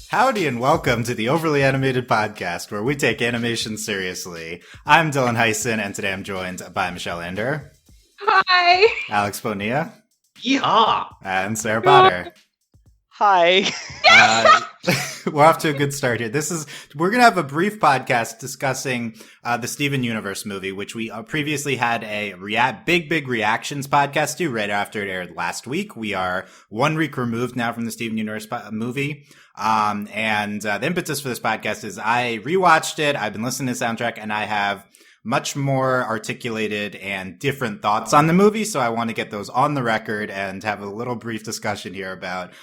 Howdy and welcome to the Overly Animated Podcast, where we take animation seriously. I'm Dylan Hysen, and today I'm joined by Michelle Anderer. Hi. Alex Bonilla. Yeehaw! And Sarah Potter. Hi. We're off to a good start here. We're going to have a brief podcast discussing the Steven Universe movie, which we previously had a big reactions podcast to right after it aired last week. We are 1 week removed now from the Steven Universe movie. And the impetus for this podcast is I rewatched it. I've been listening to the soundtrack and I have much more articulated and different thoughts on the movie. So I want to get those on the record and have a little brief discussion here about,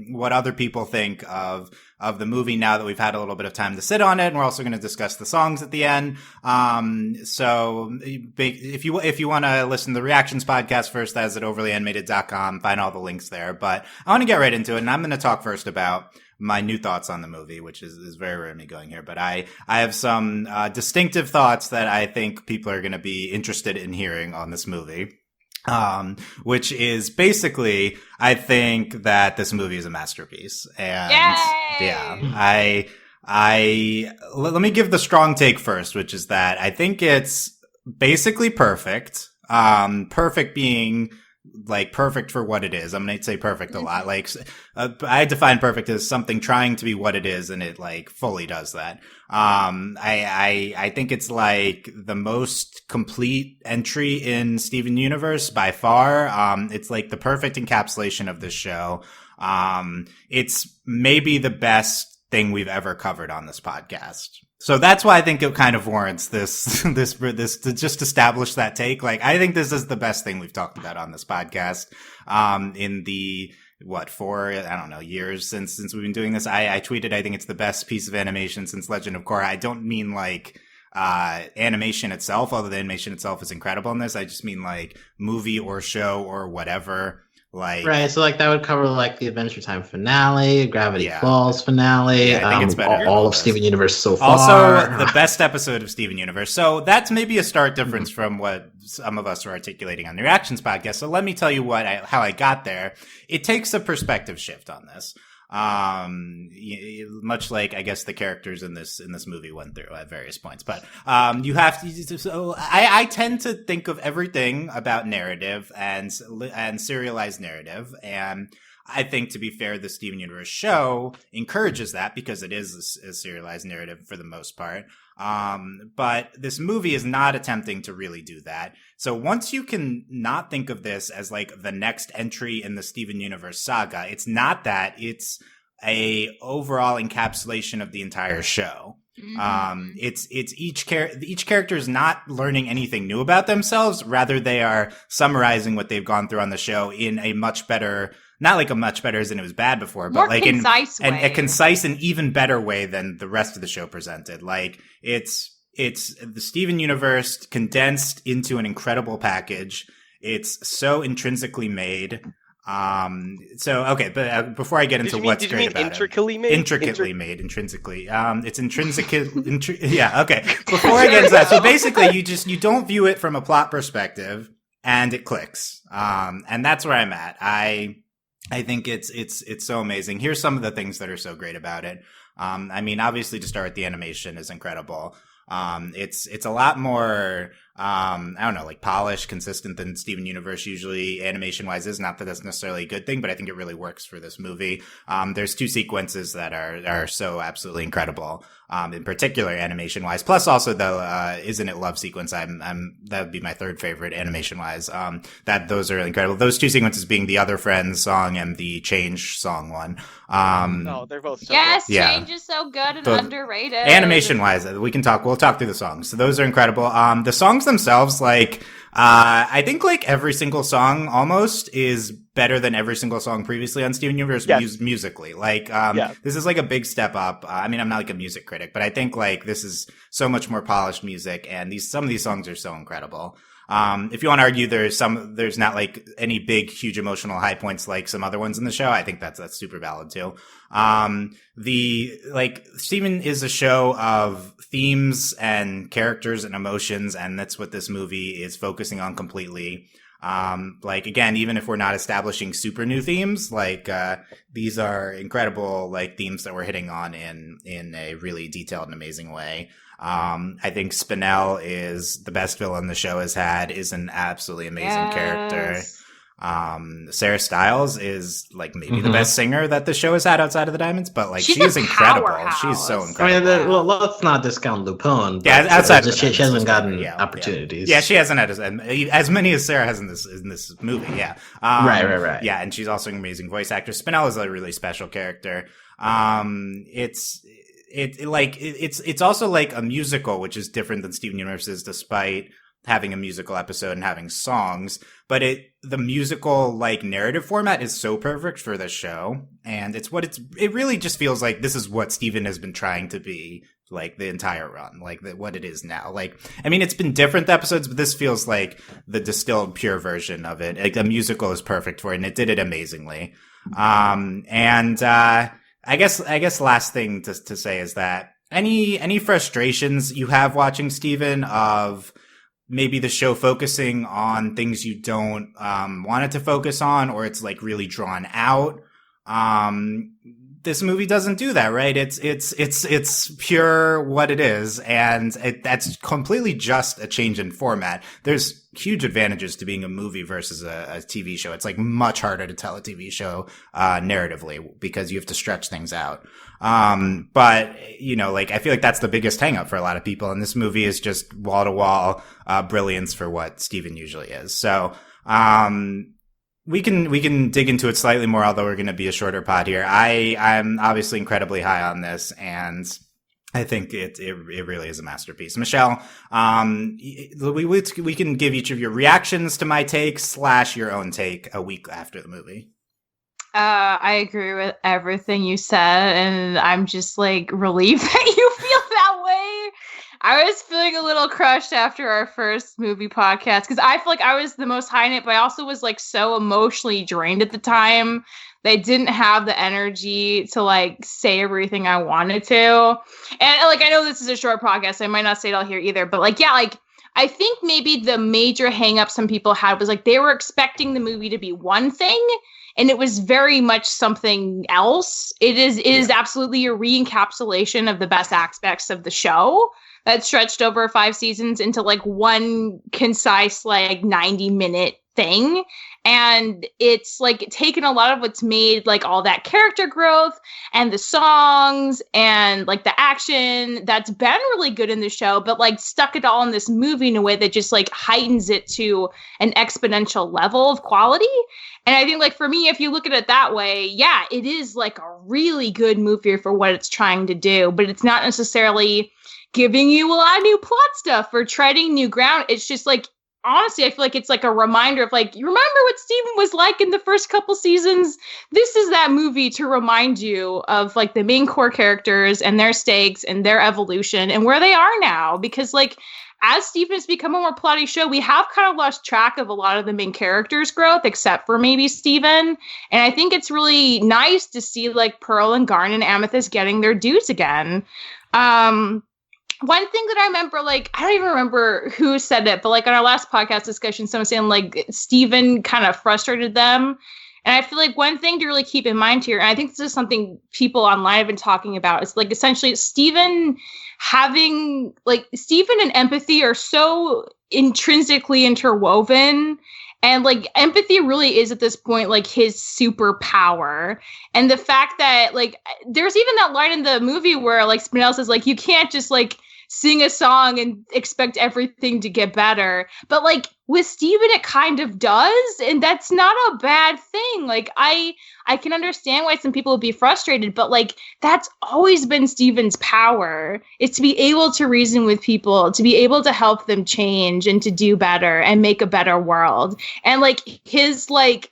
what other people think of the movie now that we've had a little bit of time to sit on it. And we're also going to discuss the songs at the end. So if you want to listen to the reactions podcast first, that's at overlyanimated.com. Find all the links there, but I want to get right into it. And I'm going to talk first about my new thoughts on the movie, which is very rare of me going here, but I have some distinctive thoughts that I think people are going to be interested in hearing on this movie. Which is basically, I think that this movie is a masterpiece. And Yay! yeah, let me give the strong take first, which is that I think it's basically perfect. Perfect being like perfect for what it is. I'm going to say perfect a lot. Like, I define perfect as something trying to be what it is, and it like fully does that. I think it's like the most complete entry in Steven Universe by far. It's like the perfect encapsulation of this show. It's maybe the best thing we've ever covered on this podcast. So that's why I think it kind of warrants this to just establish that take. Like, I think this is the best thing we've talked about on this podcast. In the, 4, years since we've been doing this. I tweeted, I think it's the best piece of animation since Legend of Korra. I don't mean like, animation itself, although the animation itself is incredible in this. I just mean like movie or show or whatever. Like, right, so like that would cover like the Adventure Time finale, Gravity Falls finale, I think it's better all of Steven Universe so far. Also, the best episode of Steven Universe. So that's maybe a stark difference from what some of us are articulating on the Reactions podcast. So let me tell you how I got there. It takes a perspective shift on this. Much like I guess the characters in this movie went through at various points, but you have to. So I tend to think of everything about narrative and serialized narrative, and I think, to be fair, the Steven Universe show encourages that because it is a serialized narrative for the most part. But this movie is not attempting to really do that. So once you can not think of this as like the next entry in the Steven Universe saga, it's not that, it's a overall encapsulation of the entire show. It's each character is not learning anything new about themselves. Rather, they are summarizing what they've gone through on the show in a much better, not like a much better as in it was bad before, but like in a concise and even better way than the rest of the show presented. Like it's the Steven Universe condensed into an incredible package. It's so intrinsically made. Okay, but before I get into what's great about intricately it, intricately made, intrinsically, it's intrinsic. Yeah, okay. Before I get into that, so basically, you don't view it from a plot perspective, and it clicks. And that's where I'm at. I think it's so amazing. Here's some of the things that are so great about it. I mean, obviously, to start with, the animation is incredible. It's a lot more, like polished, consistent than Steven Universe usually animation wise is. Not that that's necessarily a good thing, but I think it really works for this movie. There's 2 sequences that are so absolutely incredible. In particular animation wise, plus also the, Isn't It Love sequence. That would be my third favorite animation wise. Those are incredible. Those 2 sequences being the Other Friends song and the Change song one. They're both so yes, good. Change is so good and underrated. Animation wise, we'll talk through the songs. So those are incredible. The songs themselves, like, I think like every single song almost is better than every single song previously on Steven Universe musically. Like, this is like a big step up. I mean, I'm not like a music critic, but I think like this is so much more polished music, and some of these songs are so incredible. If you want to argue there's not like any big, huge emotional high points like some other ones in the show, I think that's super valid too. Steven is a show of themes and characters and emotions, and that's what this movie is focusing on completely. Like, again, even if we're not establishing super new themes, like, these are incredible, like, themes that we're hitting on in a really detailed and amazing way. I think Spinell is the best villain the show has had, is an absolutely amazing character. Sarah Stiles is like maybe the best singer that the show has had outside of the Diamonds, but like she is incredible. She's so incredible. I mean, well, let's not discount Lupin. Yeah, outside of she hasn't gotten opportunities. Yeah, she hasn't had as many as Sarah has in this movie. Yeah, right. Yeah, and she's also an amazing voice actress. Spinell is a really special character. It's also like a musical, which is different than Steven Universe is, despite having a musical episode and having songs, but the musical like narrative format is so perfect for this show, and it really just feels like this is what Steven has been trying to be like the entire run, like what it is now. Like, I mean, it's been different episodes, but this feels like the distilled pure version of it. Like, the musical is perfect for it, and it did it amazingly. I guess last thing to say is that any frustrations you have watching Steven of maybe the show focusing on things you don't want it to focus on, or it's like really drawn out. This movie doesn't do that, right? It's pure what it is, and that's completely just a change in format. There's huge advantages to being a movie versus a TV show. It's like much harder to tell a TV show narratively because you have to stretch things out. But you know, like, I feel like that's the biggest hang up for a lot of people, and this movie is just wall to wall brilliance for what Steven usually is. So we can dig into it slightly more, although we're going to be a shorter pod here. I'm obviously incredibly high on this, and I think it really is a masterpiece. Michelle, we can give each of your reactions to my take / your own take a week after the movie. I agree with everything you said, and I'm just like relieved that you feel that way. I was feeling a little crushed after our first movie podcast because I feel like I was the most high in it, but I also was like so emotionally drained at the time. They didn't have the energy to like say everything I wanted to. And like, I know this is a short podcast, so I might not say it all here either, but like, yeah, like, I think maybe the major hang up some people had was like they were expecting the movie to be one thing, and it was very much something else. It is absolutely a re-encapsulation of the best aspects of the show that stretched over 5 seasons into like one concise, like 90-minute thing. And it's like taken a lot of what's made like all that character growth and the songs and like the action that's been really good in the show, but like stuck it all in this movie in a way that just like heightens it to an exponential level of quality. And I think like for me, if you look at it that way, yeah, it is like a really good movie for what it's trying to do, but it's not necessarily giving you a lot of new plot stuff or treading new ground. It's just like, honestly, I feel like it's like a reminder of like, you remember what Steven was like in the first couple seasons? This is that movie to remind you of like the main core characters and their stakes and their evolution and where they are now. Because like, as Steven has become a more plotty show, we have kind of lost track of a lot of the main characters' growth, except for maybe Steven. And I think it's really nice to see like Pearl and Garn and Amethyst getting their dues again. One thing that I remember, like, I don't even remember who said it, but like on our last podcast discussion, someone saying like Steven kind of frustrated them. And I feel like one thing to really keep in mind here, and I think this is something people online have been talking about, is like essentially Steven and empathy are so intrinsically interwoven. And like empathy really is at this point like his superpower. And the fact that like there's even that line in the movie where like Spinell says like you can't just like sing a song and expect everything to get better. But like with Steven, it kind of does. And that's not a bad thing. Like I can understand why some people would be frustrated, but like that's always been Steven's power. It's to be able to reason with people, to be able to help them change and to do better and make a better world. And like his like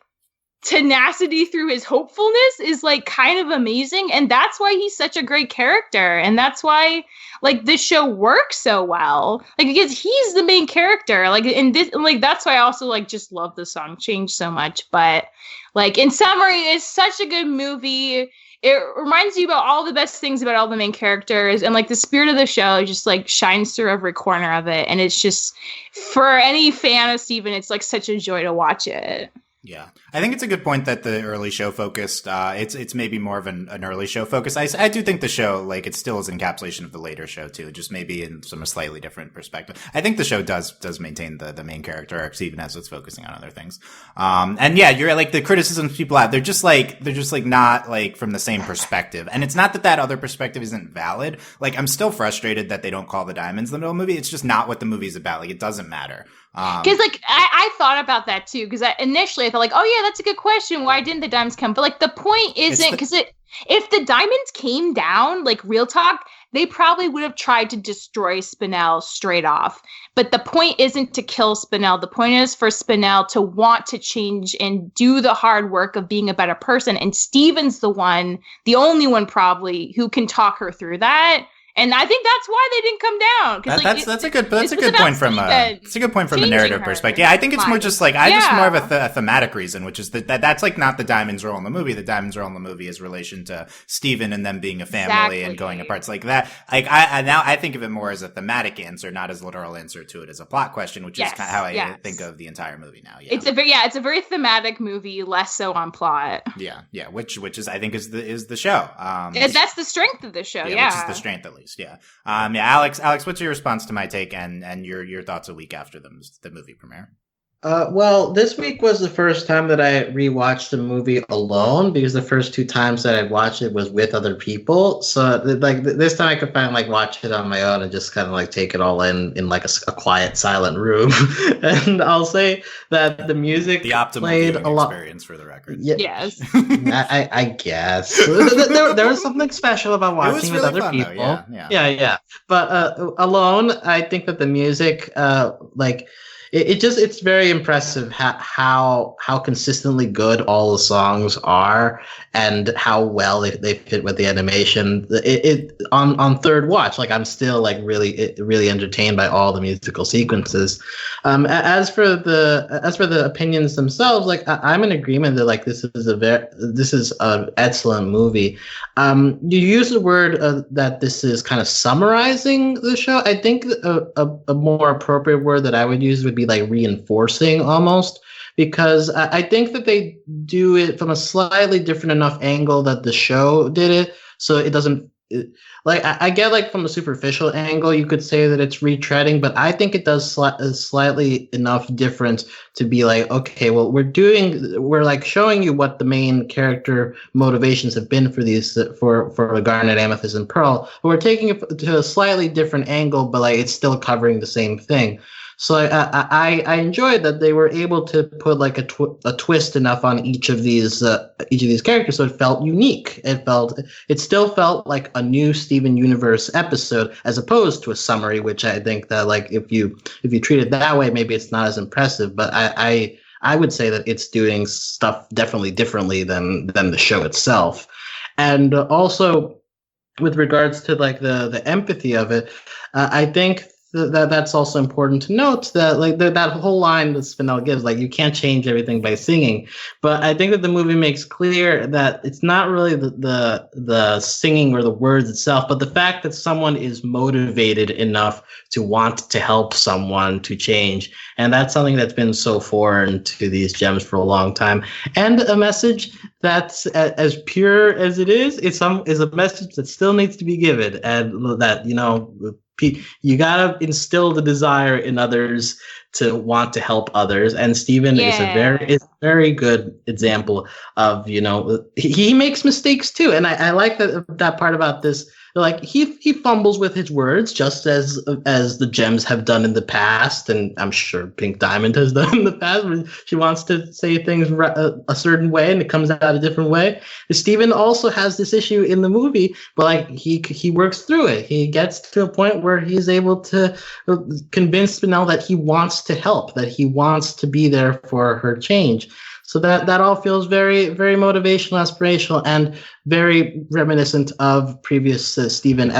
tenacity through his hopefulness is like kind of amazing, and that's why he's such a great character, and that's why like this show works so well, like because he's the main character, like in this, like that's why I also like just love the song Change so much. But like in summary, it's such a good movie. it reminds you about all the best things about all the main characters, and like the spirit of the show just like shines through every corner of it, and it's just, for any fan of Steven, it's like such a joy to watch it. Yeah, I think it's a good point that the early show focused. It's maybe more of an early show focus. I do think the show, like, it still is an encapsulation of the later show too, just maybe in from a slightly different perspective. I think the show does maintain the main character arcs even as it's focusing on other things. And yeah, you're like the criticisms people have. They're just like not like from the same perspective. And it's not that other perspective isn't valid. Like, I'm still frustrated that they don't call the diamonds the middle of the movie. It's just not what the movie's about. Like, it doesn't matter. Because like I thought about that too, because initially I thought like, oh yeah, that's a good question, why didn't the diamonds come? But like the point isn't, because if the diamonds came down, like real talk, they probably would have tried to destroy Spinell straight off. But the point isn't to kill Spinell. The point is for Spinell to want to change and do the hard work of being a better person. And Steven's the only one probably who can talk her through that. And I think that's why they didn't come down. That's a good point from a narrative perspective. Yeah, I think it's more just like just more of a thematic reason, which is that's like not the diamond's role in the movie. The diamond's role in the movie is relation to Steven and them being a family and going apart. It's like that. Like I think of it more as a thematic answer, not as a literal answer to it as a plot question, which is kind of how I think of the entire movie now. Yeah, it's a very thematic movie, less so on plot. Yeah, which is I think is the show. That's the strength of the show. Which is the strength at least. Yeah. Alex, what's your response to my take and your thoughts a week after the movie premiere? Well, this week was the first time that I rewatched the movie alone, because the first two times that I watched it was with other people. So like this time I could finally like watch it on my own and just kind of like take it all in like a quiet, silent room. And I'll say that the music the optimal played a lot experience for the record. Yes. I guess there was something special about watching with other people. Though, yeah. But alone, I think that the music it's very impressive how consistently good all the songs are and how well they fit with the animation. On third watch, like I'm still like really entertained by all the musical sequences. As for the opinions themselves, like I'm in agreement that like this is an excellent movie. You use the word that this is kind of summarizing the show. I think a more appropriate word that I would use would be like reinforcing almost, because I think that they do it from a slightly different enough angle that the show did it, so it doesn't I get like from a superficial angle you could say that it's retreading, but I think it does slightly enough different to be like, okay, well we're like showing you what the main character motivations have been for these for Garnet, Amethyst, and Pearl, but we're taking it to a slightly different angle, but like it's still covering the same thing. So I enjoyed that they were able to put like a twist enough on each of these characters, so it felt unique. It still felt like a new Steven Universe episode, as opposed to a summary, which I think that like if you treat it that way, maybe it's not as impressive. But I would say that it's doing stuff definitely differently than the show itself, and also with regards to like the empathy of it, I think that's also important to note, that like that whole line that Spinell gives, like you can't change everything by singing. But I think that the movie makes clear that it's not really the singing or the words itself, but the fact that someone is motivated enough to want to help someone to change. And that's something that's been so foreign to these gems for a long time. And a message that's as pure as it is a message that still needs to be given, and that, you know, you gotta instill the desire in others to want to help others, and Steven is a very good example of, you know, he makes mistakes too, and I like that part about this. Like he fumbles with his words, just as the gems have done in the past, and I'm sure Pink Diamond has done in the past, where she wants to say things a certain way and it comes out a different way. Steven also has this issue in the movie, but like he works through it. He gets to a point where he's able to convince Spinell that he wants to help, that he wants to be there for her change. So that all feels very, very motivational, aspirational, and very reminiscent of previous Steven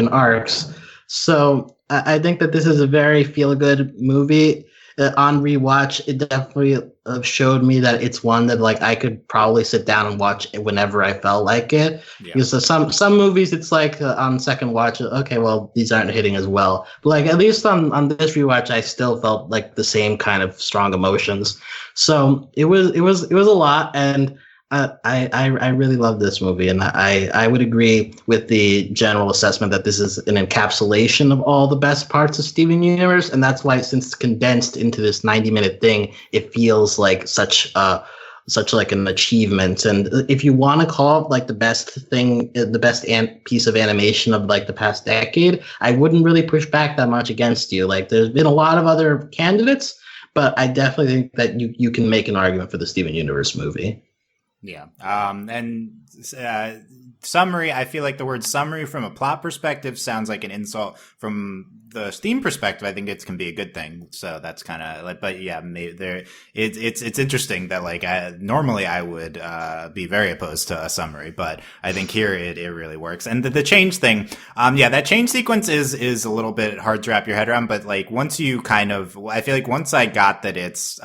arcs. So I think that this is a very feel-good movie. on rewatch, it definitely showed me that it's one that like I could probably sit down and watch whenever I felt like it. Yeah. Because some movies, it's like on second watch, okay, well these aren't hitting as well. But like at least on this rewatch, I still felt like the same kind of strong emotions. So it was a lot, and I really love this movie, and I would agree with the general assessment that this is an encapsulation of all the best parts of Steven Universe, and that's why, since it's condensed into this 90-minute thing, it feels like such like an achievement. And if you want to call it like the best thing, the best piece of animation of like the past decade, I wouldn't really push back that much against you. Like there's been a lot of other candidates, but I definitely think that you can make an argument for the Steven Universe movie. Yeah. Summary, I feel like the word summary from a plot perspective sounds like an insult. From the Steam perspective, I think it can be a good thing. So that's kind of like, but yeah, it's interesting that like normally I would be very opposed to a summary, but I think here it really works. And the change thing, that change sequence is a little bit hard to wrap your head around, but like once you I feel like once I got that it's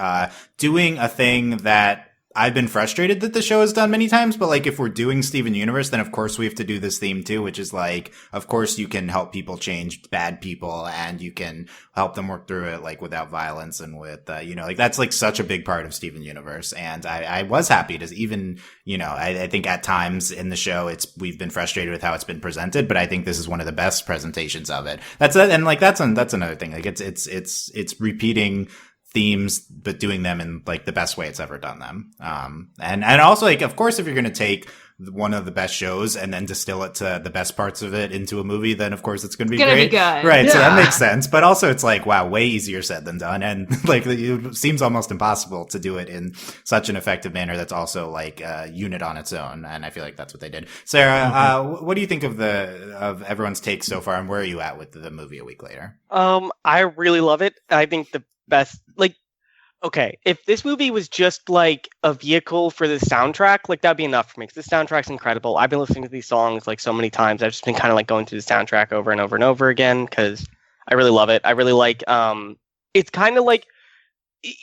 doing a thing that I've been frustrated that the show has done many times, but like if we're doing Steven Universe, then of course we have to do this theme too, which is like, of course you can help people change bad people and you can help them work through it like without violence and with, like that's like such a big part of Steven Universe. And I was happy to even, I think at times in the show we've been frustrated with how it's been presented, but I think this is one of the best presentations of it. That's another thing. Like it's repeating themes, but doing them in like the best way it's ever done them. And also like, of course, if you're going to take one of the best shows and then distill it to the best parts of it into a movie, then of course it's going to be great. Be good. Right. Yeah. So that makes sense. But also it's like, wow, way easier said than done. And like it seems almost impossible to do it in such an effective manner that's also like a unit on its own. And I feel like that's what they did. Sarah, what do you think of everyone's take so far, and where are you at with the movie a week later? I really love it. I think the best, like, okay, if this movie was just like a vehicle for the soundtrack, like that'd be enough for me, because the soundtrack's incredible. I've been listening to these songs like so many times. I've just been kind of like going through the soundtrack over and over and over again because I really love it. I really like it's kind of like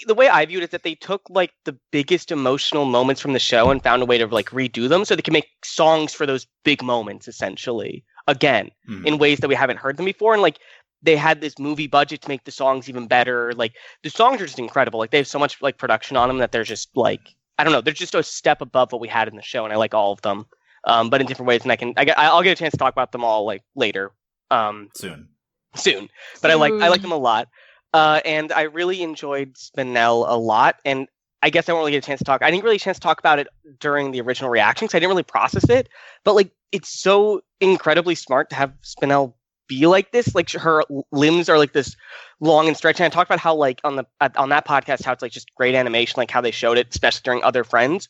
the way I viewed it is that they took like the biggest emotional moments from the show and found a way to like redo them so they can make songs for those big moments essentially again in ways that we haven't heard them before. And like they had this movie budget to make the songs even better. Like the songs are just incredible. Like they have so much like production on them that they're just like, I don't know, they're just a step above what we had in the show, and I like all of them, but in different ways. And I'll get a chance to talk about them all like later, soon. But I like them a lot, and I really enjoyed Spinell a lot. And I guess I won't really get a chance to talk. I didn't really get a chance to talk about it during the original reaction because I didn't really process it. But like, it's so incredibly smart to have Spinell be like this. Like her limbs are like this long and stretchy. And I talked about how like on that podcast how it's like just great animation, like how they showed it, especially during Other Friends.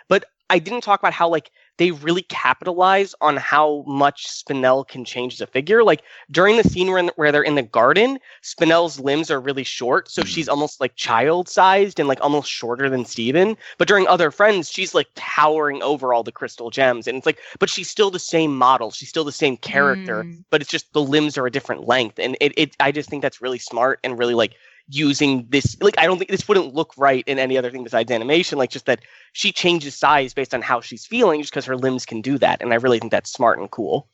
But I didn't talk about how like they really capitalize on how much Spinell can change as a figure. Like during the scene where they're in the garden, Spinell's limbs are really short, so she's almost like child-sized and like almost shorter than Steven. But during Other Friends, she's like towering over all the crystal gems, and it's like, but she's still the same model, she's still the same character, but it's just the limbs are a different length, and I just think that's really smart and really like using this. Like I don't think this wouldn't look right in any other thing besides animation. Like just that she changes size based on how she's feeling, just because her limbs can do that, and I really think that's smart and cool.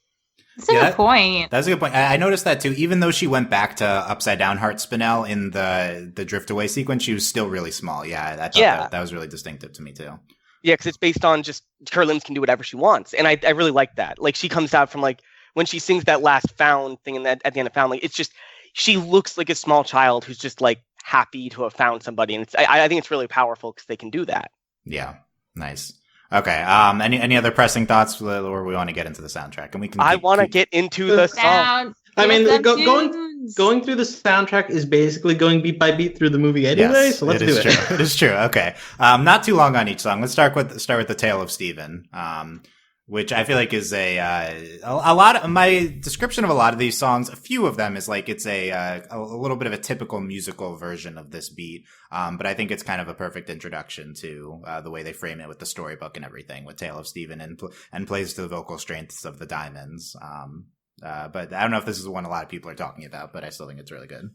That's a good point. That's a good point. I noticed that too. Even though she went back to upside down heart Spinell in the drift away sequence, she was still really small. Yeah, I thought that was really distinctive to me too. Yeah, because it's based on just her limbs can do whatever she wants, and I really like that. Like she comes out from like when she sings that last found thing and at the end of Found, like it's just she looks like a small child who's just like happy to have found somebody, and I think it's really powerful because they can do that. Yeah, nice. Okay. Any other pressing thoughts, or we want to get into the soundtrack? And we can. I want to get into the song. I mean, going through the soundtrack is basically going beat by beat through the movie anyway. Yes, so let's do it. True. It is true. Okay. Not too long on each song. Let's start with the Tale of Steven. Which I feel like is a lot of my description of a lot of these songs. A few of them is like it's a little bit of a typical musical version of this beat, but I think it's kind of a perfect introduction to the way they frame it with the storybook and everything with Tale of Steven and plays to the vocal strengths of the Diamonds. But I don't know if this is one a lot of people are talking about, but I still think it's really good.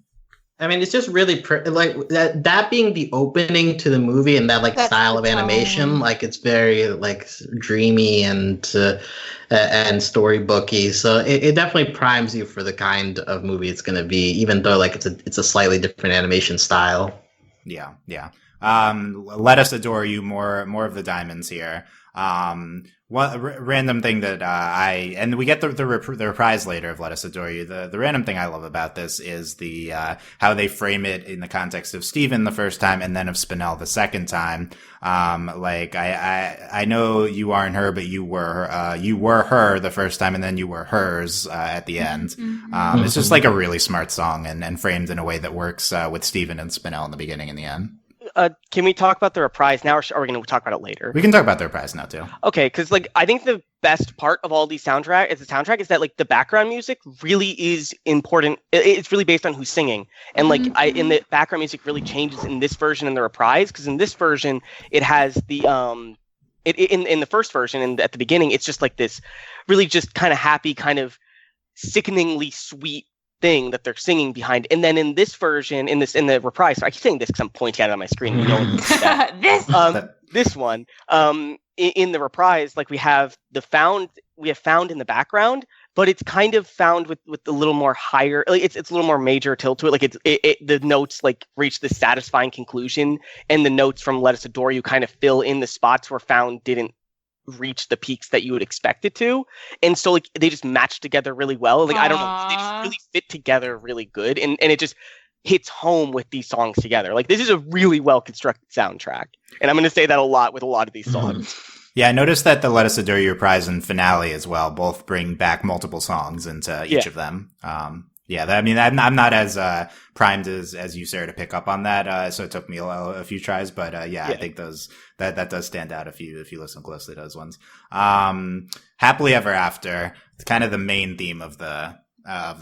I mean, it's just really like that being the opening to the movie and that like That's style of the animation. tone. Like it's very like dreamy and storybooky. So it definitely primes you for the kind of movie it's going to be, even though like it's a slightly different animation style. Yeah, yeah. Let Us Adore You, more of the diamonds here. One random thing that and we get the reprise later of Let Us Adore You. The random thing I love about this is the how they frame it in the context of Steven the first time and then of Spinell the second time. Like I know you aren't her, but you were her the first time, and then you were hers at the end. It's just like a really smart song and framed in a way that works with Steven and Spinell in the beginning and the end. Can we talk about the reprise now, or are we going to talk about it later? We can talk about the reprise now too. Okay, because like I think the best part of all these soundtrack is that like the background music really is important. It's really based on who's singing, and like in the background music really changes in this version and the reprise, because in this version it has the in the first version and at the beginning it's just like this really just kind of happy, kind of sickeningly sweet thing that they're singing behind, and then in this version, in the reprise, I keep saying this because I'm pointing at it on my screen. You know, this one, in the reprise, like we have found in the background, but it's kind of found with a little more higher, like it's a little more major tilt to it. Like the notes like reach the satisfying conclusion, and the notes from Let Us Adore You kind of fill in the spots where found didn't reach the peaks that you would expect it to, and so like they just match together really well. Like I don't know, they just really fit together really good, and it just hits home with these songs together. Like this is a really well constructed soundtrack, and I'm going to say that a lot with a lot of these songs. Yeah, I noticed that the Let Us Adore You reprise and finale as well both bring back multiple songs into each of them. Yeah, I mean, I'm not as primed as you, Sarah, to pick up on that. So it took me a few tries, but I think that does stand out if you listen closely to those ones. Happily Ever After, it's kind of the main theme of the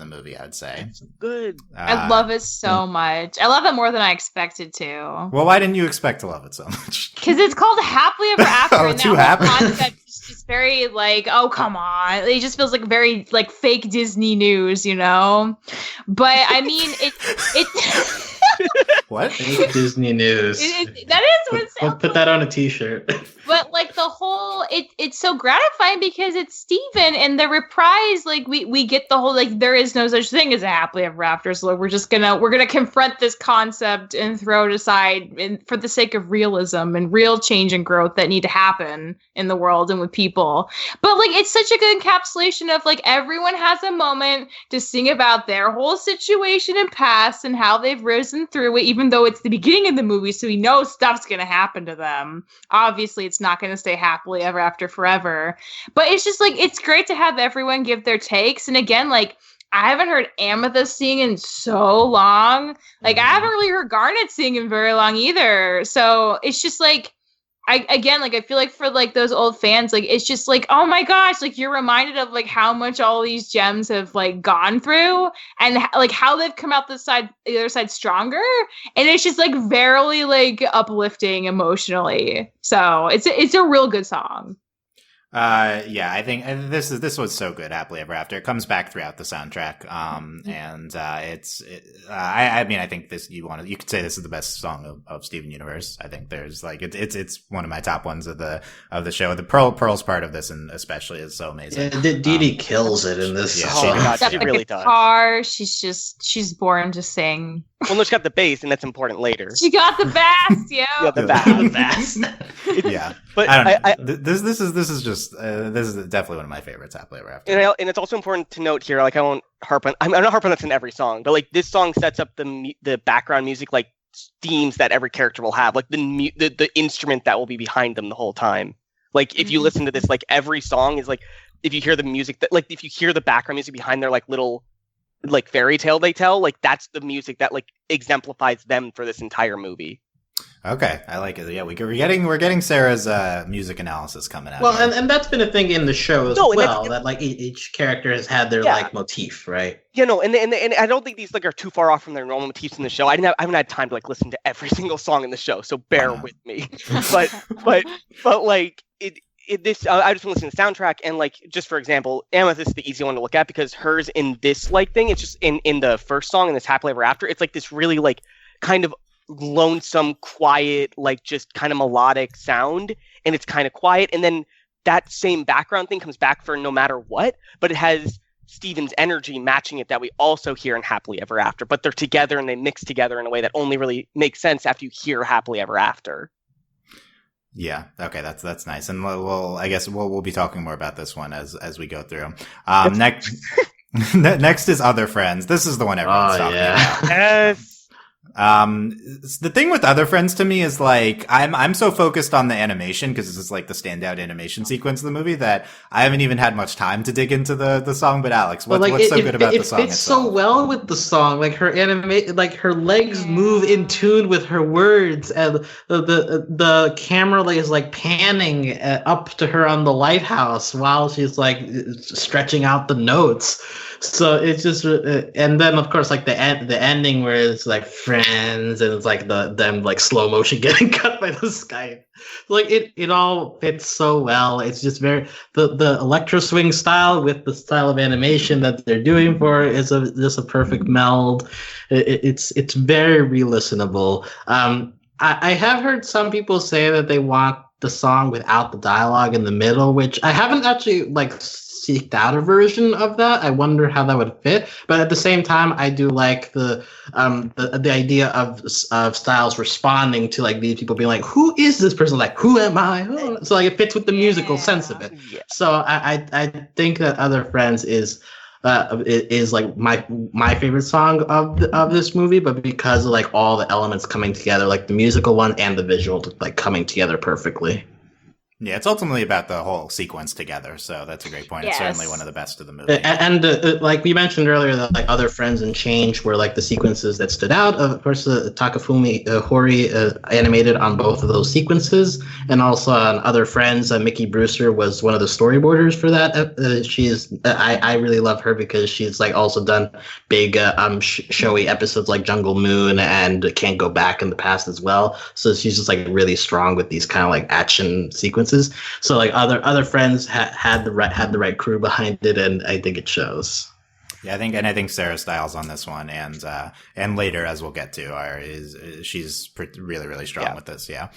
movie, I'd say. It's good. I love it so much. I love it more than I expected to. Well, why didn't you expect to love it so much? Because it's called Happily Ever After. Oh, and too that whole happy. concept is just very like, oh come on. It just feels like very like fake Disney news, you know? But I mean it What? Fake Disney news. That is what it sounds Put that on a t-shirt. But like the whole it's so gratifying because it's Steven, and the reprise, like we get the whole like there is no such thing as a happily ever after, so we're gonna confront this concept and throw it aside for the sake of realism and real change and growth that need to happen in the world and with people. But like it's such a good encapsulation of like everyone has a moment to sing about their whole situation and past and how they've risen through it, even though it's the beginning of the movie, so we know stuff's gonna happen to them. Obviously it's not going to stay happily ever after forever, but it's just like it's great to have everyone give their takes. And again, like I haven't heard Amethyst sing in so long. Like I haven't really heard Garnet sing in very long either. So it's just like I feel like for like those old fans, like it's just like, oh my gosh, like you're reminded of like how much all these gems have like gone through and like how they've come out the other side stronger. And it's just like very like uplifting emotionally. So it's a real good song. I think this was so good. Happily Ever After. It comes back throughout the soundtrack. I think this you could say this is the best song of Steven Universe. I think there's like it's one of my top ones of the show. The Pearl's part of this and especially is so amazing. Yeah, Dee Dee kills it in this. Yeah, song. Oh my god, she really does. Guitar, she's born to sing. Well, no, she got the bass, and that's important later. She got the bass, yo. Yeah, the bass. Yeah, but I don't know. This is just this is definitely one of my favorites. Happily Ever After. And it's also important to note here, like I won't harp on. I'm not harping on this in every song, but like this song sets up the background music, like themes that every character will have, like the instrument that will be behind them the whole time. Like if you listen to this, like every song is like if you hear the music that like if you hear the background music behind their like little like fairy tale they tell, like that's the music that like exemplifies them for this entire movie. Okay, I like it. Yeah, we're getting Sarah's music analysis coming out. Well, and that's been a thing in the show as well. That like each character has had their like motif, right? You know, and I don't think these like are too far off from their normal motifs in the show. I haven't had time to like listen to every single song in the show, so bear with me. but like I just want to listen to the soundtrack, and like, just for example, Amethyst is the easy one to look at because hers in this like thing, it's just in the first song in this Happily Ever After, it's like this really like kind of lonesome, quiet, like just kind of melodic sound, and it's kind of quiet, and then that same background thing comes back for No Matter What, but it has Steven's energy matching it that we also hear in Happily Ever After, but they're together and they mix together in a way that only really makes sense after you hear Happily Ever After. Yeah. Okay. That's nice. And I guess we'll be talking more about this one as we go through. Next is Other Friends. This is the one everyone's talking about. Yes. The thing with Other Friends to me is like I'm so focused on the animation because this is like the standout animation sequence of the movie that I haven't even had much time to dig into the song. But Alex, what's so good about the song? It fits so well with the song. Like her her legs move in tune with her words, and the camera is like panning up to her on the lighthouse while she's like stretching out the notes. So it's just, and then of course like the ending where it's like friends and it's like them like slow motion getting cut by the sky. Like it all fits so well. It's just very the electro swing style with the style of animation that they're doing for it is just a perfect meld. It's very re-listenable. I have heard some people say that they want the song without the dialogue in the middle, which I haven't actually like seeked out a version of that. I wonder how that would fit, but at the same time, I do like the idea of Styles responding to like these people being like, "Who is this person? Like, who am I?" Oh. So like it fits with the musical sense of it. Yeah. So I think that Other Friends is like my favorite song of this movie, but because of like all the elements coming together, like the musical one and the visual like coming together perfectly. Yeah, it's ultimately about the whole sequence together, so that's a great point. Yes. It's certainly one of the best of the movie. And like we mentioned earlier, that like Other Friends and Change were like the sequences that stood out. Of course, Takafumi Hori animated on both of those sequences, and also on Other Friends, Mickey Brewster was one of the storyboarders for that. I really love her because she's like also done big showy episodes like Jungle Moon and Can't Go Back in the past as well. So she's just like really strong with these kind of like action sequences. So like Other Friends had the right crew behind it, and I think it shows. Yeah, I think Sarah Styles on this one, and later, as we'll get to, she's really strong with this. Yeah.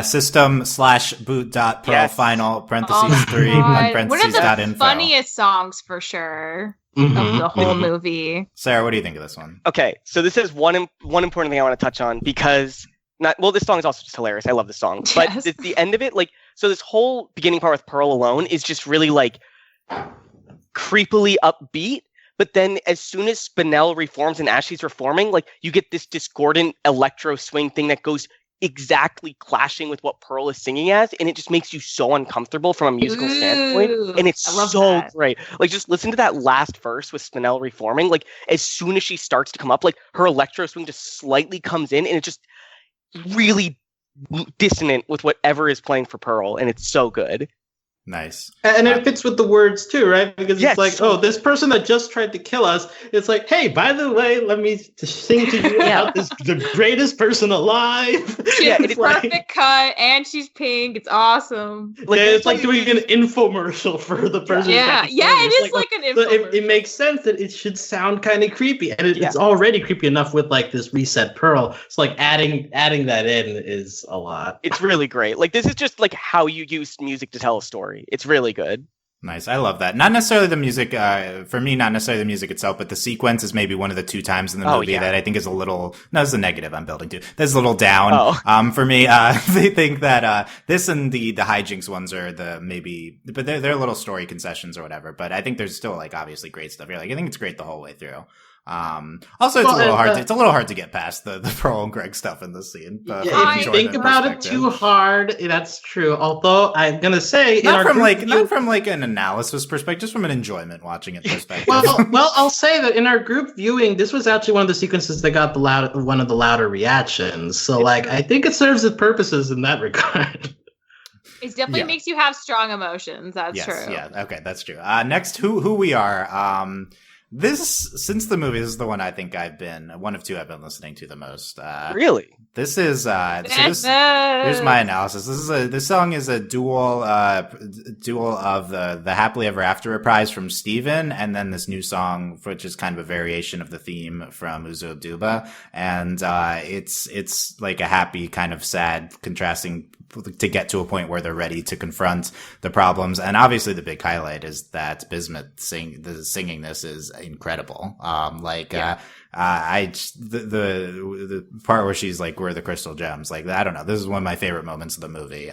System/boot.pro yes. final parentheses 3 parentheses one of the info. funniest songs for sure. Of the whole movie. Sarah, what do you think of this one? Okay, so this is one important thing I want to touch on because this song is also just hilarious. I love this song, but yes. It's the end of it. Like, so this whole beginning part with Pearl alone is just really like creepily upbeat. But then as soon as Spinell reforms and as she's reforming, like you get this discordant electro swing thing that goes exactly clashing with what Pearl is singing as, and it just makes you so uncomfortable from a musical standpoint, and it's so great. Like, just listen to that last verse with Spinell reforming. Like, as soon as she starts to come up, like her electro swing just slightly comes in, and it just really dissonant with whatever is playing for Pearl, and it's so good. Nice. And it fits with the words too, right? Because it's like, oh, this person that just tried to kill us, it's like, hey, by the way, let me sing to you about the greatest person alive. She has a perfect cut, and she's pink. It's awesome. Like, it's like doing an infomercial for the person. Yeah, it is like an infomercial. So it makes sense that it should sound kind of creepy, and it's already creepy enough with like this reset Pearl. So like adding that in is a lot. It's really great. Like, this is just like how you use music to tell a story. It's really good. Nice. I love that. Not necessarily the music, for me, not necessarily the music itself, but the sequence is maybe one of the 2 times in the movie that I think is a little, no, it's a negative I'm building to. That's a little down. For me, they think that, this and the hijinks ones are but they're little story concessions or whatever, but I think there's still like obviously great stuff here. Like, I think it's great the whole way through. Also, it's a little hard to get past the Pearl and Greg stuff in this scene. If you think about it too hard, that's true. Although I'm gonna say, not from an analysis perspective, just from an enjoyment watching it perspective. well, I'll say that in our group viewing, this was actually one of the sequences that got one of the louder reactions. So, like, I think it serves its purposes in that regard. It definitely makes you have strong emotions. That's true. Yeah. Okay, that's true. Next, who we are. Since the movie, this is the one I think one of two I've been listening to the most. Really? This is here's my analysis. This song is a dual of the Happily Ever After reprise from Steven, and then this new song, which is kind of a variation of the theme from Uzo Aduba, and it's like a happy, kind of sad, contrasting to get to a point where they're ready to confront the problems. And obviously the big highlight is that Bismuth singing this is incredible. The part where she's like, "We're the crystal gems." Like, I don't know. This is one of my favorite moments of the movie.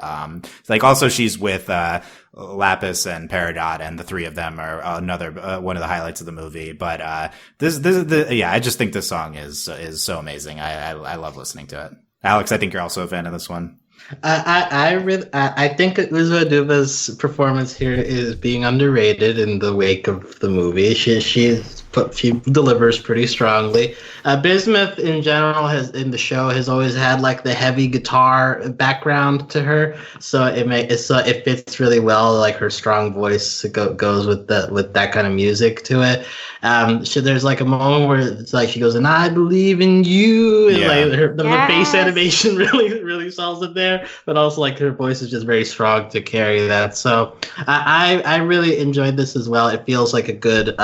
Like also she's with, Lapis and Peridot, and the three of them are another, one of the highlights of the movie. But, I just think this song is so amazing. I love listening to it. Alex, I think you're also a fan of this one. I think Uzo Aduba's performance here is being underrated in the wake of the movie. She delivers pretty strongly. Bismuth in general has always had like the heavy guitar background to her, so it fits really well. Like her strong voice goes with that kind of music to it. There's like a moment where it's like she goes, "And I believe in you," and like the bass animation really sells it there. But also like her voice is just very strong to carry that. So I really enjoyed this as well. It feels like a good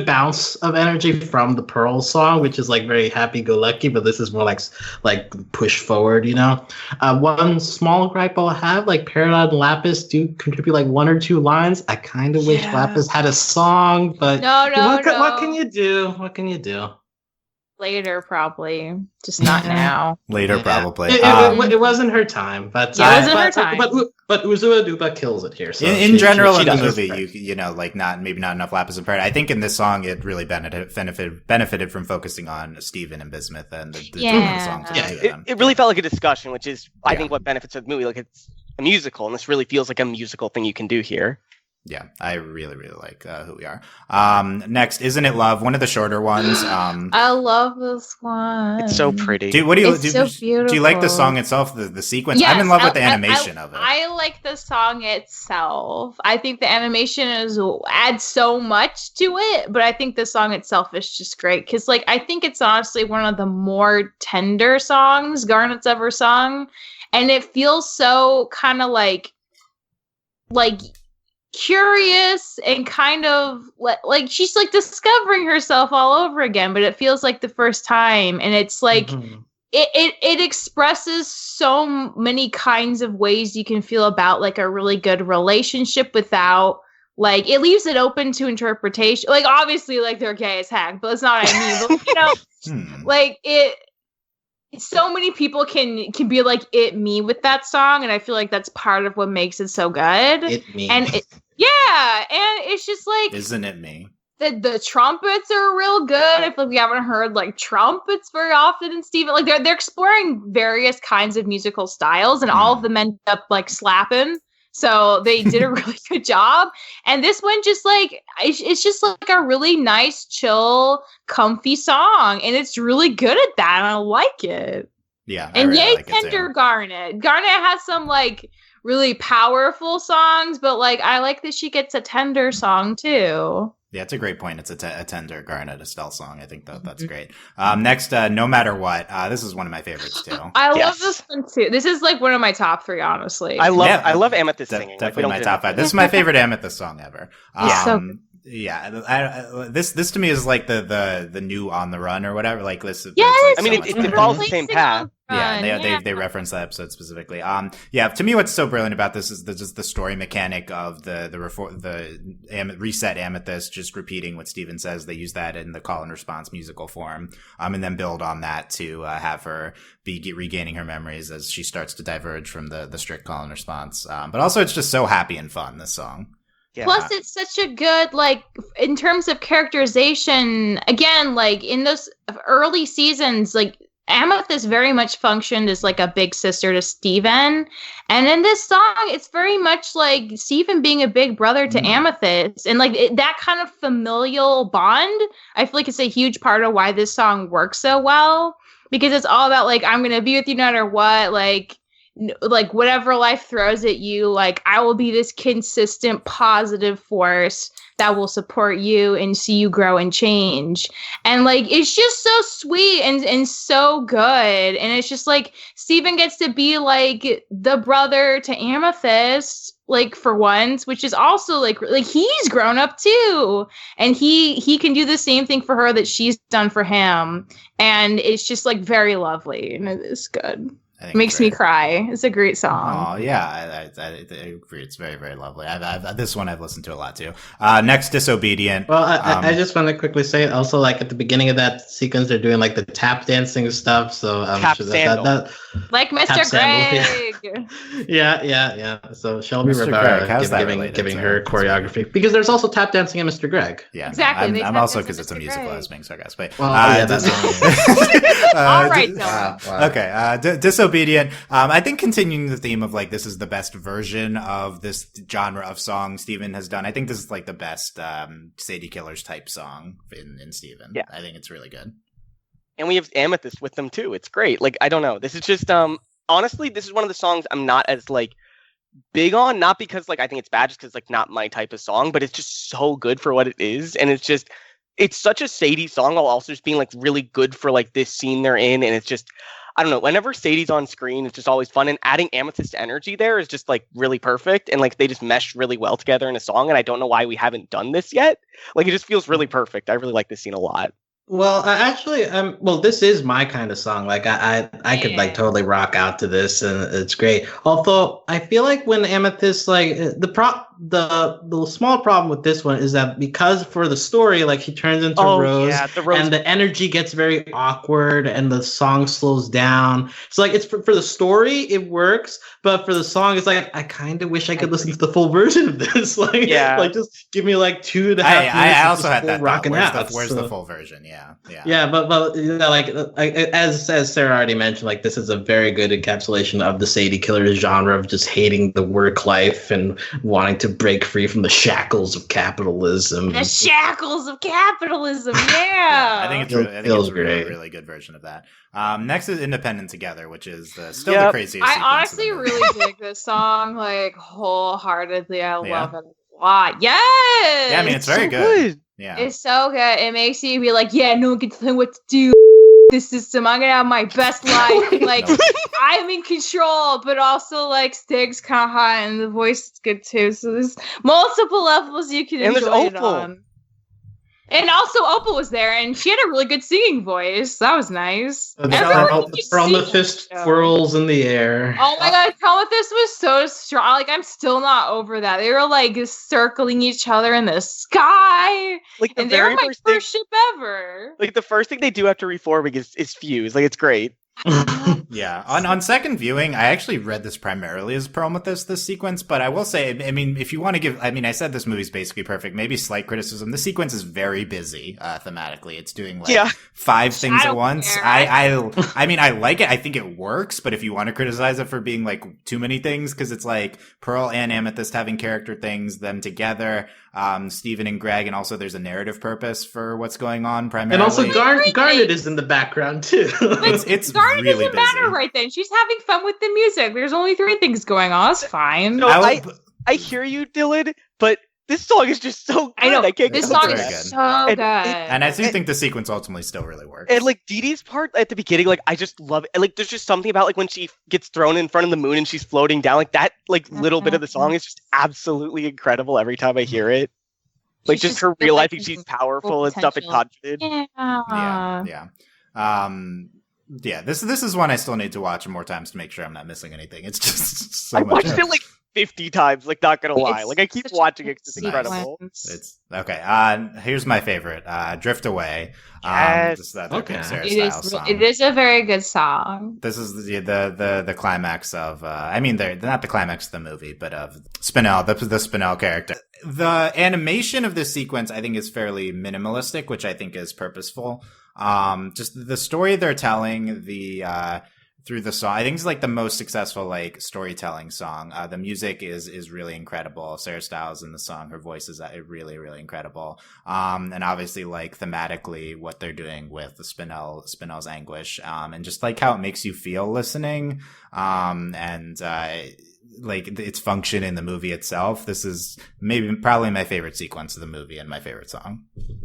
bounce of energy from the Pearl song, which is like very happy-go-lucky, but this is more like push forward, you know. One small gripe I'll have, like Peridot and Lapis do contribute like one or two lines. I kind of wish Lapis had a song, but what can you do? What can you do? Later, probably. Just not now. Later, probably. It wasn't her time, but it wasn't her time. But Uzo Aduba kills it here. So in general, in the movie, you know, like maybe not enough Lapis and Peridot. I think in this song, it really benefited from focusing on Steven and Bismuth and the two of the songs. It really felt like a discussion, which is I think what benefits of the movie. Like it's a musical, and this really feels like a musical thing you can do here. Yeah, I really, really like Who We Are. Next, Isn't It Love? One of the shorter ones. I love this one. It's so pretty. So beautiful. Do you like the song itself, the sequence? Yes, I'm in love with the animation of it. I like the song itself. I think the animation adds so much to it, but I think the song itself is just great. Because like, I think it's honestly one of the more tender songs Garnet's ever sung. And it feels so kind of like curious and kind of like she's like discovering herself all over again, but it feels like the first time, and it's like it expresses so many kinds of ways you can feel about like a really good relationship without like it leaves it open to interpretation. Like obviously like they're gay as heck, but that's not what I mean. But you know, like so many people can be like it me with that song, and I feel like that's part of what makes it so good. It me. And and it's just like, isn't it me? The trumpets are real good. I feel like we haven't heard like trumpets very often in Steven. Like they're exploring various kinds of musical styles, and all of them end up like slapping. So they did a really good job. And this one just like, it's just like a really nice, chill, comfy song. And it's really good at that. And I like it. Yeah. And really like tender Garnet. Garnet has some like really powerful songs, but like, I like that she gets a tender song too. Yeah, it's a great point. It's a tender Garnet Estelle song. I think that's great. Next, No Matter What. This is one of my favorites too. I love this one too. This is like one of my top 3, honestly. I love Amethyst singing. Definitely my top 5. This is my favorite Amethyst song ever. This to me is like the new On the Run or whatever. Like this. Yes, I mean it follows the same path. Yeah, they reference that episode specifically. To me, what's so brilliant about this is just the story mechanic of the reset Amethyst, just repeating what Steven says. They use that in the call and response musical form, and then build on that to have her be regaining her memories as she starts to diverge from the strict call and response. But also, it's just so happy and fun. This song. Yeah. Plus, it's such a good, like, in terms of characterization, again, like, in those early seasons, like, Amethyst very much functioned as, like, a big sister to Steven. And in this song, it's very much like Steven being a big brother to Amethyst. And, like, that kind of familial bond, I feel like it's a huge part of why this song works so well. Because it's all about, like, I'm going to be with you no matter what, like whatever life throws at you, like I will be this consistent positive force that will support you and see you grow and change. And like, it's just so sweet and so good. And it's just like Steven gets to be like the brother to Amethyst, like for once, which is also like he's grown up too, and he can do the same thing for her that she's done for him, and it's just like very lovely and it is good. It makes me cry. It's a great song. Oh yeah, I agree. It's very, very lovely. This one I've listened to a lot too. Next, Disobedient. Well, I just want to quickly say also, like at the beginning of that sequence, they're doing like the tap dancing stuff. So tap sandal. Like Mr. Greg. Yeah. So Shelby Mr. Rivera giving her choreography, because there's also tap dancing in Mr. Greg. Yeah, exactly. I'm also, because it's a musical, I was being sarcastic. Well, yeah, that's all right, Dylan. Okay, Disobedient. I think continuing the theme of like this is the best version of this genre of song Steven has done. I think this is like the best Sadie Killers type song in Steven. Yeah, I think it's really good. And we have Amethyst with them too. It's great. Like, I don't know. This is just honestly, this is one of the songs I'm not as like big on, not because like I think it's bad, just because like not my type of song, but it's just so good for what it is. And it's such a Sadie song while also just being like really good for like this scene they're in. And it's just, I don't know, whenever Sadie's on screen, it's just always fun. And adding Amethyst energy there is just like really perfect. And like they just mesh really well together in a song. And I don't know why we haven't done this yet. Like it just feels really perfect. I really like this scene a lot. Well, actually, this is my kind of song. Like, I could like totally rock out to this, and it's great. Although I feel like when Amethyst, like the small problem with this one is that because for the story, like she turns into Rose, and the energy gets very awkward, and the song slows down. So like it's for the story, it works, but for the song, it's like I kind of wish I could listen to the full version of this. Like, like just give me like 2.5 minutes. I also had that rocking out. out. Where's the full version? But you know, like as Sarah already mentioned, like this is a very good encapsulation of the Sadie Killers genre of just hating the work life and wanting to break free from the shackles of capitalism. The shackles of capitalism, yeah. I think it's a really good version of that. Next is Independent Together, which is still the craziest. I honestly really dig this song, like wholeheartedly. I love it a lot. Yes. Yeah, I mean it's very good. Yeah. It's so good. It makes you be like, yeah, no one can tell me what to do. This system, I'm gonna have my best life. Like I'm in control, but also like Stig's kind of hot and the voice is good too. So there's multiple levels you can enjoy it on. And also Opal was there, and she had a really good singing voice. That was nice. From the fist twirls in the air. Oh my god, Prometheus was so strong. Like, I'm still not over that. They were like circling each other in the sky. Like and they were my first ship ever. Like the first thing they do after reforming is fuse. Like it's great. Yeah. On second viewing, I actually read this primarily as Prometheus, this sequence, but I will say, I mean, if you want to give, I mean, I said this movie's basically perfect, maybe slight criticism. The sequence is very busy, thematically. It's doing like 5 things at once. I mean, I like it. I think it works, but if you want to criticize it for being like too many things, because it's like Pearl and Amethyst having character things, them together, Steven and Greg, and also there's a narrative purpose for what's going on primarily. And also Garnet is in the background too. It's Garnet really doesn't matter right then. She's having fun with the music. There's only 3 things going on. It's fine. No, I hear you, Dylan, but this song is just so good. I know. This song is so good. And I do think the sequence ultimately still really works. And like Dee Dee's part at the beginning, like I just love it. Like there's just something about like when she gets thrown in front of the moon and she's floating down, like that like little bit of the song is just absolutely incredible every time I hear it. Like just her realizing she's powerful and stuff and confident. Yeah, this is one I still need to watch more times to make sure I'm not missing anything. It's just so I much. watched it like 50 times, like not gonna lie. Like I keep watching it, it's incredible. It's okay. Here's my favorite, Drift Away. Yes. It is a very good song. This is the climax of I mean they're not the climax of the movie, but of Spinell, the Spinell character. The animation of this sequence I think is fairly minimalistic, which I think is purposeful. Just the story they're telling through the song, I think it's like the most successful like storytelling song. The music is really incredible. Sarah Styles in the song, her voice is really, really incredible. And obviously like thematically what they're doing with the Spinell's anguish, and just like how it makes you feel listening. like its function in the movie itself. This is probably my favorite sequence of the movie and my favorite song.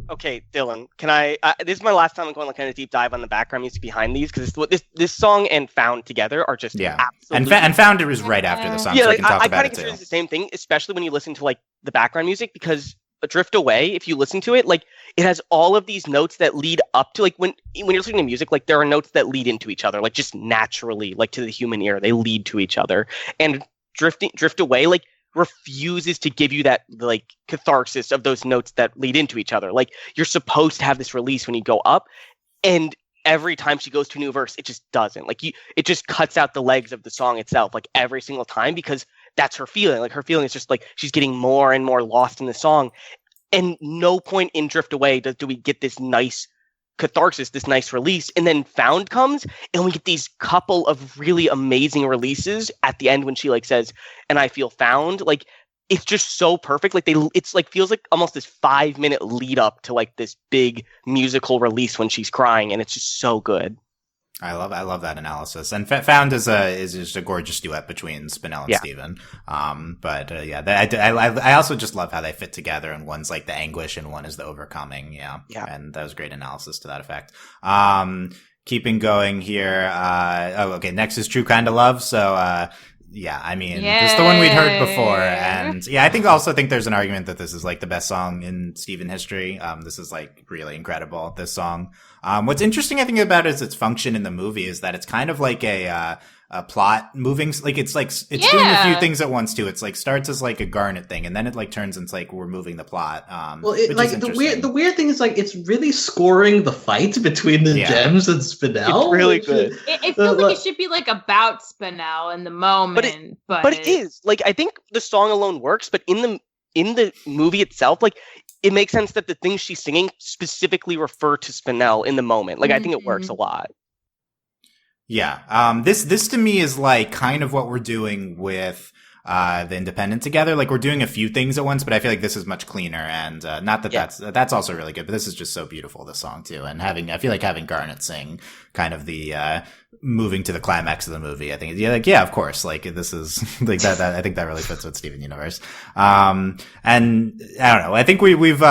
Okay, Dylan, can I? This is my last time I'm going to kind of deep dive on the background music behind these because this song and Found together are just absolutely. And Found is right after the song, so we can talk about it too. I kind of consider the same thing, especially when you listen to like the background music, because Drift Away, if you listen to it, like it has all of these notes that lead up to, like when you're listening to music, like there are notes that lead into each other, like just naturally, like to the human ear, they lead to each other. And Drift Away, like refuses to give you that like catharsis of those notes that lead into each other. Like you're supposed to have this release when you go up, and every time she goes to a new verse, it just doesn't. Like it just cuts out the legs of the song itself, like every single time, because that's her feeling. Like her feeling is just like she's getting more and more lost in the song. And no point in Drift Away do we get this nice catharsis, this nice release. And then Found comes, and we get these couple of really amazing releases at the end when she like says, "And I feel found." Like it's just so perfect. Like it's like feels like almost this 5-minute lead up to like this big musical release when she's crying, and it's just so good. I love that analysis. And Found is just a gorgeous duet between Spinell and Steven. I also just love how they fit together, and one's like the anguish and one is the overcoming. Yeah. And that was great analysis to that effect. Keeping going here. Next is True Kind of Love. So, this is the one we'd heard before. And I think there's an argument that this is like the best song in Steven history. This is like really incredible, this song. What's interesting, I think, about it is its function in the movie is that it's kind of like a plot moving, like it's doing a few things at once too. It's like starts as like a Garnet thing, and then it like turns into like we're moving the plot. The weird thing is like it's really scoring the fight between the Gems and Spinell. It's really good. It feels like it should be like about Spinell in the moment, but it is like I think the song alone works, but in the movie itself, like it makes sense that the things she's singing specifically refer to Spinell in the moment. Like I think it works a lot. Yeah. This to me is like kind of what we're doing with the Independent together. Like we're doing a few things at once, but I feel like this is much cleaner, and not that that's also really good, but this is just so beautiful, this song too. And I feel like having Garnet sing kind of the moving to the climax of the movie, I think of course, like this is like that I think that really fits with Steven Universe. And I don't know, I think we've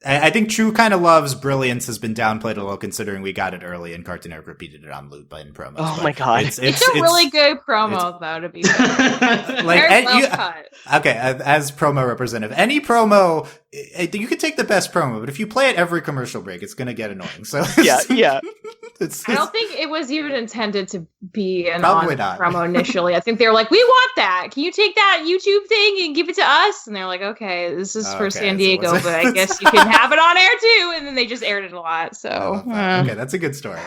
I think True Kind of Love's brilliance has been downplayed a little, considering we got it early and Cartoon Network repeated it on loop in promos. Oh my god, it's a really good promo, though, to be fair. Like, cut. Okay, as promo representative, any promo, you could take the best promo, but if you play it every commercial break, it's going to get annoying. So yeah. I don't think it was even intended to be an promo initially. I think they were like, we want that. Can you take that YouTube thing and give it to us? And they're like, okay, this is for San Diego, but I guess you can have it on air too. And then they just aired it a lot. So okay, that's a good story.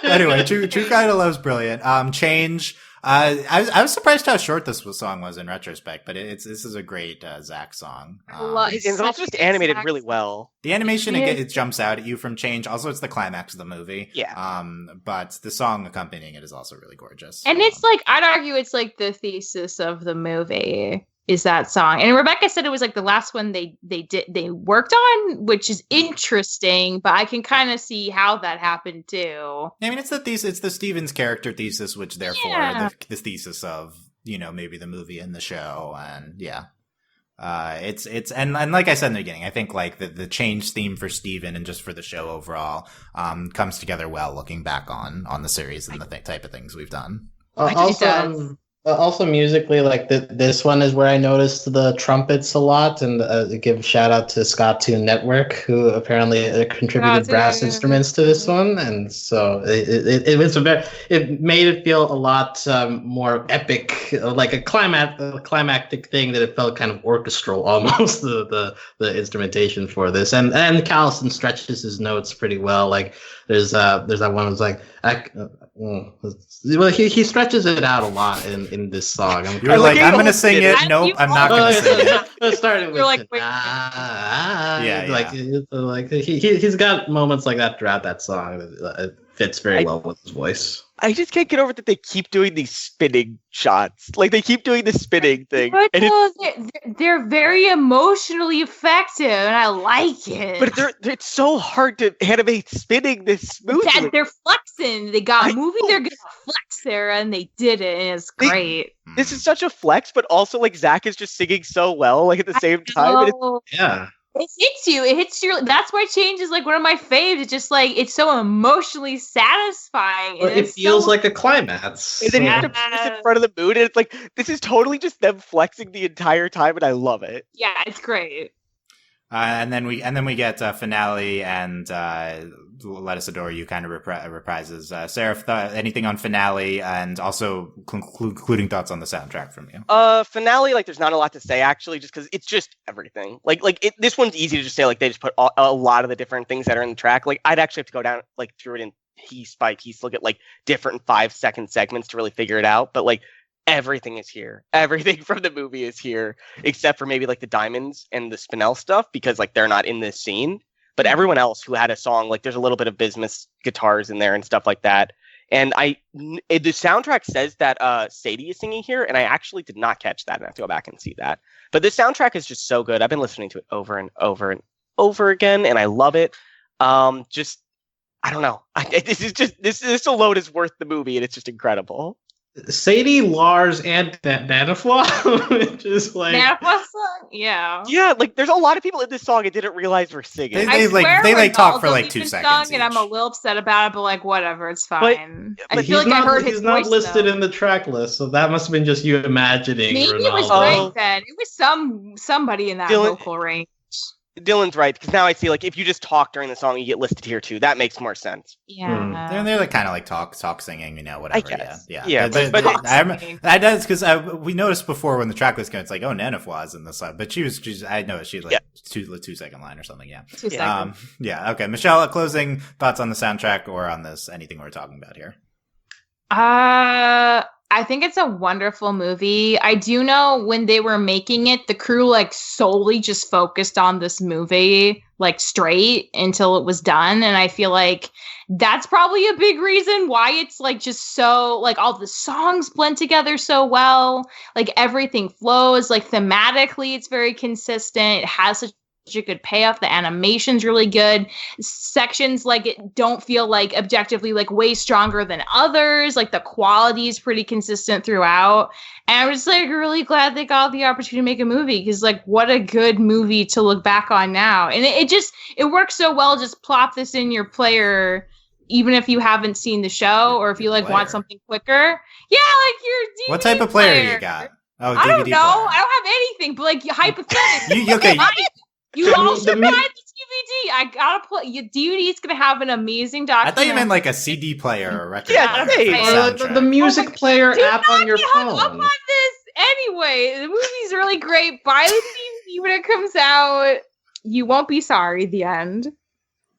Anyway, True Kind of Love's brilliant. Change. I was surprised how short this song was in retrospect, but this is a great Zach song. It's also just animated really well. The animation it jumps out at you from Change. Also, it's the climax of the movie. Yeah. But the song accompanying it is also really gorgeous. And it's like, I'd argue it's like the thesis of the movie is that song. And Rebecca said it was like the last one they worked on, which is interesting, but I can kind of see how that happened too. I mean, it's the thesis, it's the Stevens character thesis, which therefore the thesis of, maybe the movie and the show. And it's and like I said in the beginning, I think like the Change theme for Steven and just for the show overall comes together well looking back on the series and the type of things we've done. Also musically, like this one is where I noticed the trumpets a lot, and give shout out to Scott Toon Network, who apparently contributed brass instruments to this one, and so it made it feel a lot more epic, like a climactic thing, that it felt kind of orchestral almost. the instrumentation for this, and Callison stretches his notes pretty well. Like there's that one was like. Well, he stretches it out a lot in this song. You're like, I'm gonna sing it. Nope, I'm not gonna sing it. Let's start it with he's got moments like that throughout that song. It fits very well with his voice. I just can't get over that they keep doing these spinning shots. Like they keep doing the spinning thing. They're very emotionally effective, and I like it. But it's so hard to animate spinning this smoothly. They're flexing. They got moving. They're gonna flex Sarah, and they did it, and it's great. This is such a flex, but also like Zach is just singing so well, like at the same time. Yeah. It hits you. It hits you. That's why Change is like one of my faves. It's just like it's so emotionally satisfying. Well, it feels like a climax. And then you have to put this in front of the moon, and it's like this is totally just them flexing the entire time, and I love it. Yeah, it's great. And then we get Finale and Let Us Adore You kind of reprises. Sarah, anything on Finale, and also concluding thoughts on the soundtrack from you? Finale, like there's not a lot to say actually, just because it's just everything. This one's easy to just say, like they just put a lot of the different things that are in the track. Like I'd actually have to go down like through it in piece by piece, look at like different 5-second segments to really figure it out. But like everything is here. Everything from the movie is here, except for maybe like the diamonds and the Spinell stuff, because like they're not in this scene. But everyone else who had a song, like there's a little bit of Bismuth guitars in there and stuff like that. And the soundtrack says that Sadie is singing here, and I actually did not catch that, and I have to go back and see that. But this soundtrack is just so good. I've been listening to it over and over and over again, and I love it. Just I don't know. This alone is worth the movie, and it's just incredible. Sadie, Lars, and Nanafwa, which is like Nanafwa song, yeah. Yeah, like there's a lot of people in this song I didn't realize were singing. They talk for like 2 seconds. And I'm a little upset about it, but like whatever, it's fine. But I feel like I heard his He's not voice, listed though. in the track list, so that must have been just you imagining. Maybe Ronaldo. it was right then. It was somebody in that vocal range. Dylan's right, because now I see like if you just talk during the song, you get listed here too. That makes more sense. Yeah, they're like kind of like talk singing, whatever. I guess. Yeah. But I does because we noticed before when the track was going, it's like Nanafwa is in the song, but I noticed she like 2-second line or something. Yeah. 2 seconds. Yeah. Okay, Michelle, closing thoughts on the soundtrack or on this anything we're talking about here? I think it's a wonderful movie. I do know when they were making it, the crew like solely just focused on this movie like straight until it was done. And I feel like that's probably a big reason why it's like just so like all the songs blend together so well. Like everything flows, like thematically, it's very consistent. It has such a good payoff. The animation's really good. Sections like it don't feel like objectively like way stronger than others. Like the quality is pretty consistent throughout. And I'm just like really glad they got the opportunity to make a movie, because like what a good movie to look back on now. And it works so well. Just plop this in your player, even if you haven't seen the show or if you like want something quicker. Yeah, like your DVD What type of player you got? Oh, DVD I don't know. player. I don't have anything, but like hypothetically. Okay. You all should buy the DVD. I gotta put your DVD is gonna have an amazing documentary. I thought you meant like a CD player or a record player. Or the music player app on your phone. Up on this anyway. The movie's really great. Buy the DVD when it comes out. You won't be sorry. The end.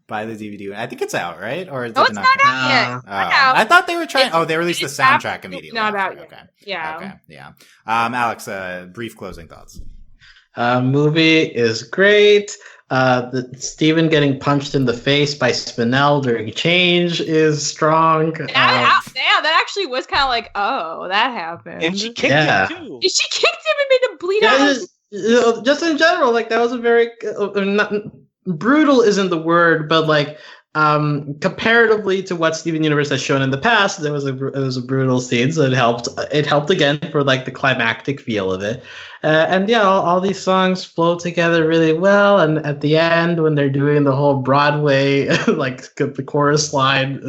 Buy the DVD. I think it's out, right? Or is No, it it's not out yet. I thought they were trying. They released the soundtrack immediately. Not out Okay. yet. Yeah. Okay. Yeah. Alex, brief closing thoughts. Movie is great. The Steven getting punched in the face by Spinell during Change is strong. That actually was kind of like, oh, that happened. And she kicked him too. She kicked him and made him bleed out. Just in general, like that was a very brutal isn't the word, but like comparatively to what Steven Universe has shown in the past, it was a brutal scene, so it helped again for like the climactic feel of it. And yeah, all these songs flow together really well, and at the end when they're doing the whole Broadway like the chorus line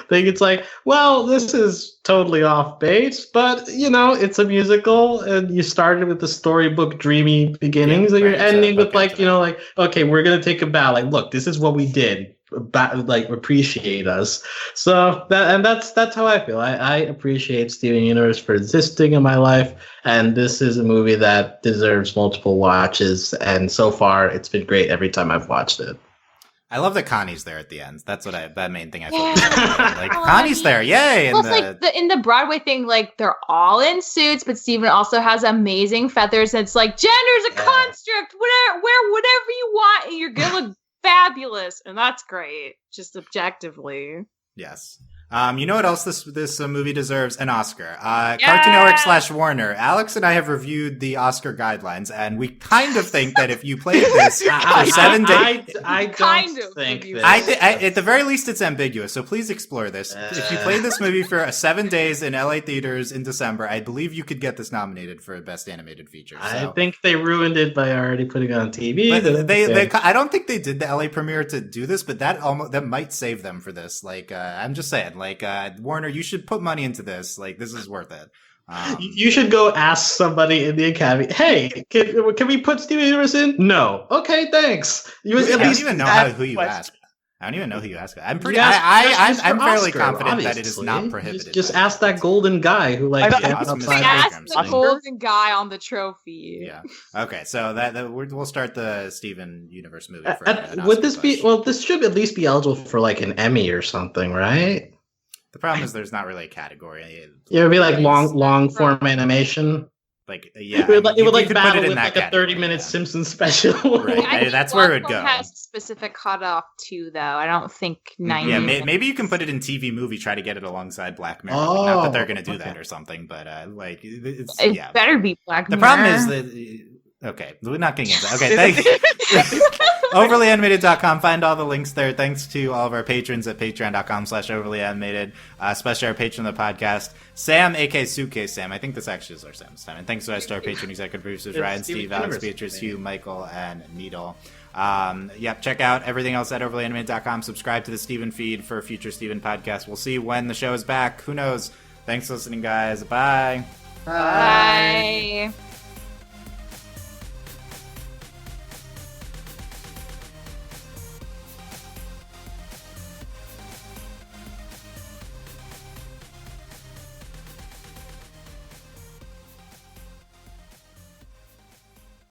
thing, it's like, well, this is totally off base, but it's a musical, and you started with the storybook dreamy beginning, so you're ending with like okay, we're gonna take a bow, like, look, this is what we did, like appreciate us. So that's how I feel. I appreciate Steven Universe for existing in my life, and this is a movie that deserves multiple watches, and so far it's been great every time I've watched it. I love that Connie's there at the end. That's that main thing I feel like Connie's there, yay! Plus, in the Broadway thing, like they're all in suits, but Steven also has amazing feathers, and it's like gender's a construct. Wear whatever you want, and you're gonna look fabulous, and that's great, just objectively. Yes. You know what else this movie deserves? An Oscar. Cartoon Network / Warner. Alex and I have reviewed the Oscar guidelines, and we kind of think that if you played this for 7 days, I don't think this. at the very least, it's ambiguous. So please explore this. If you played this movie for 7 days in LA theaters in December, I believe you could get this nominated for Best Animated Feature. So. I think they ruined it by already putting it on TV. But I don't think they did the LA premiere to do this, but that might save them for this. Like, I'm just saying. Like, Warner, you should put money into this. Like, this is worth it. You should go ask somebody in the Academy, hey, can we put Steven Universe in? No. Okay, thanks. I don't even know who you ask. I don't even know who you ask. I'm fairly Oscar, confident obviously. that it is not prohibited. Just ask that golden guy who ask the golden guy on the trophy. Yeah. Okay. So we'll start the Steven Universe movie. Would this be? Well, this should at least be eligible for like an Emmy or something, right? The problem is there's not really a category. It would be like long form animation. Like, yeah, it would battle put it in with that like a 30-minute Simpsons special. Right, that's where it would go. Has a specific cutoff too, though. I don't think 90. Yeah, maybe you can put it in TV movie. Try to get it alongside Black Mirror. Not that they're going to do that or something, but it better be Black Mirror. The problem is that. Okay, we're not getting into that. Okay, thank you. Overlyanimated.com. Find all the links there. Thanks to all of our patrons at patreon.com/overlyanimated, especially our patron of the podcast, Sam, a.k.a. Suitcase Sam. I think this actually is our Sam's time. And thanks to our patron executive producers, Ryan, Steve, Alex, Beatrice, Hugh, Michael, and Needle. Check out everything else at overlyanimated.com. Subscribe to the Steven feed for future Steven podcasts. We'll see when the show is back. Who knows? Thanks for listening, guys. Bye. Bye.